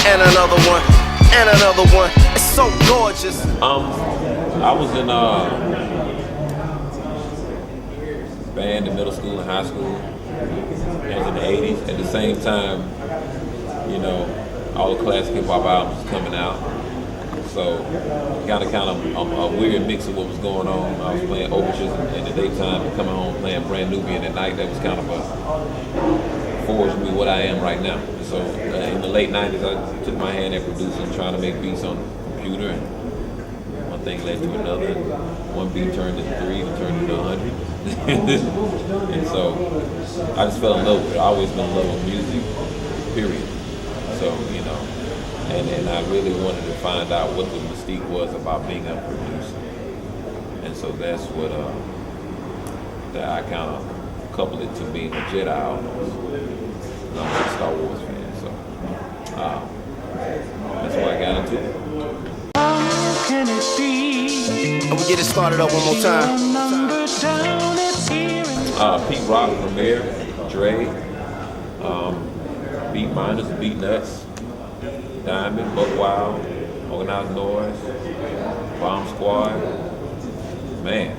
and another one, and another one. It's so gorgeous. I was in band in middle school and high school. It was in the 80s. At the same time, you know, all the classic hip hop albums was coming out. So kind of a weird mix of what was going on. I was playing overtures in the daytime and coming home playing Brand Nubian at night. That was kind of forged me what I am right now. So in the late 90s, I took my hand at producing, trying to make beats on the computer, and one thing led to another. And one beat turned into 3, and turned into 100. And so I just fell in love with it. I always been in love with music, period. So, you know, and I really wanted to find out what the mystique was about being a producer. And so that's what, that I kind of coupled it to being a Jedi almost. And I'm a Star Wars fan, so that's why I got into it. And we get it started up one more time. Pete Rock, Premier, Dre, Beat Miners, Beat Nuts, Diamond, Buck Wild, Organized Noise, Bomb Squad, man,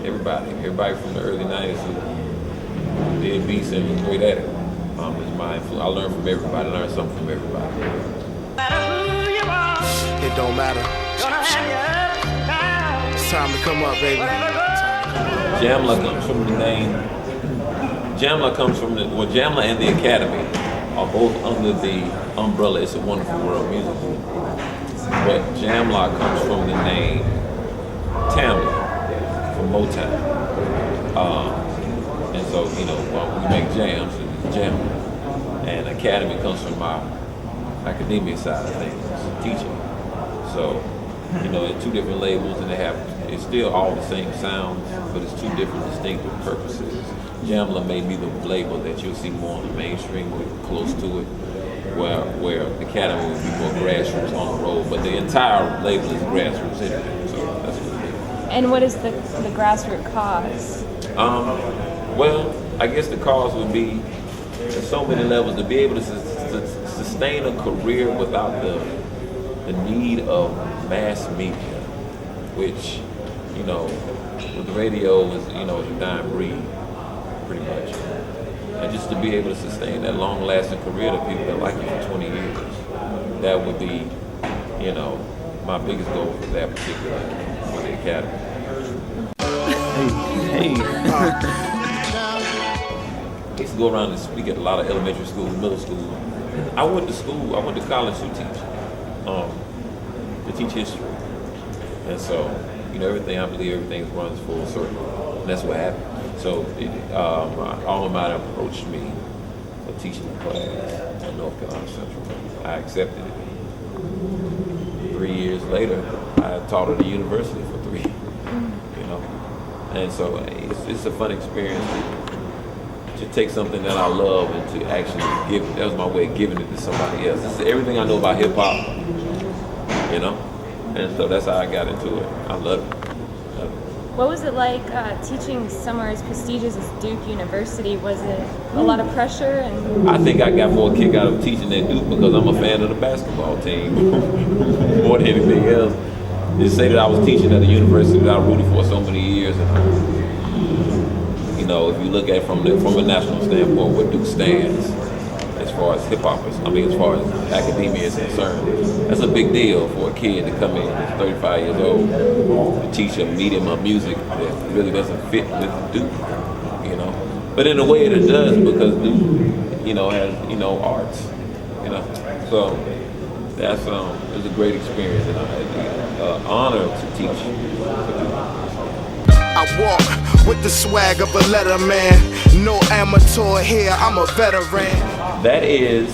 everybody from the early 90s who did beats and was great at it. Is my influence. I learned from everybody, I learned something from everybody. It don't matter. It's time to come up, baby. Jamla comes from the name. Jamla comes from the, well, Jamla and the Academy are both under the umbrella It's a Wonderful World music. But Jamla comes from the name Tamla from Motown. And so, you know, when we make jams, it's Jamla. And Academy comes from my academia side of things, teaching. So, you know, it's two different labels, and it's still all the same sounds, but it's two different distinctive purposes. Jamla may be the label that you'll see more on the mainstream or close to it, where Academy would be more grassroots on the road, but the entire label is grassroots anyway, so that's what it is. And what is the grassroots cause? Well, I guess the cause would be, there's so many levels, to be able to sustain a career without the need of mass media, which, you know, with the radio is, you know, is a dying breed, pretty much. And just to be able to sustain that long-lasting career to people that like you for 20 years, that would be, you know, my biggest goal for that particular, for the Academy. Hey. I used to go around and speak at a lot of elementary schools, middle schools. I went to college to teach history. And so, you know, I believe everything runs full circle. And that's what happened. So, my alma mater approached me for teaching the class at North Carolina Central. I accepted it. 3 years later, I taught at the university for 3 years, you know. And so, it's a fun experience to take something that I love and to actually give it. That was my way of giving it to somebody else. This is everything I know about hip hop, you know? And so that's how I got into it. I love it. What was it like teaching somewhere as prestigious as Duke University? Was it a lot of pressure? And I think I got more kick out of teaching at Duke because I'm a fan of the basketball team more than anything else. To say that I was teaching at a university that I rooted for so many years, and you know, if you look at it from a national standpoint, where Duke stands as far as hip hoppers, as far as academia is concerned, that's a big deal for a kid to come in who's 35 years old to teach a medium of music that really doesn't fit with Duke, you know. But in a way it does, because Duke, you know, has, you know, arts, you know. So that's it was a great experience, and I had the honor to teach for Duke. I walk with the swag of a letterman. No amateur here, I'm a veteran. That is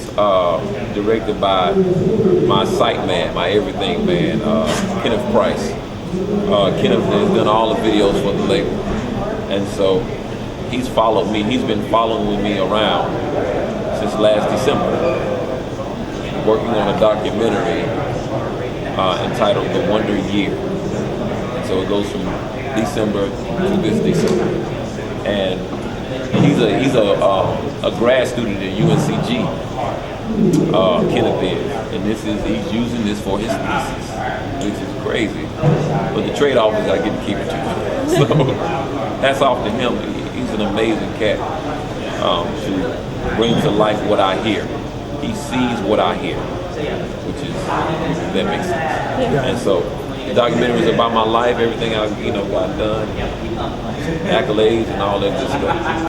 directed by my sight man, my everything man, Kenneth Price. Kenneth has done all the videos for the label. And so he's followed me. He's been following me around since last December, working on a documentary entitled The Wonder Year. And so it goes from December to this December. And he's a grad student at UNCG. Kenneth is, and he's using this for his thesis, which is crazy. But the trade-off is I get to keep it too. So that's off to him. He's an amazing cat to bring to life what I hear. He sees what I hear, which is, if that makes sense. Yeah. And so the documentary is about my life, everything I got done, accolades and all that good stuff.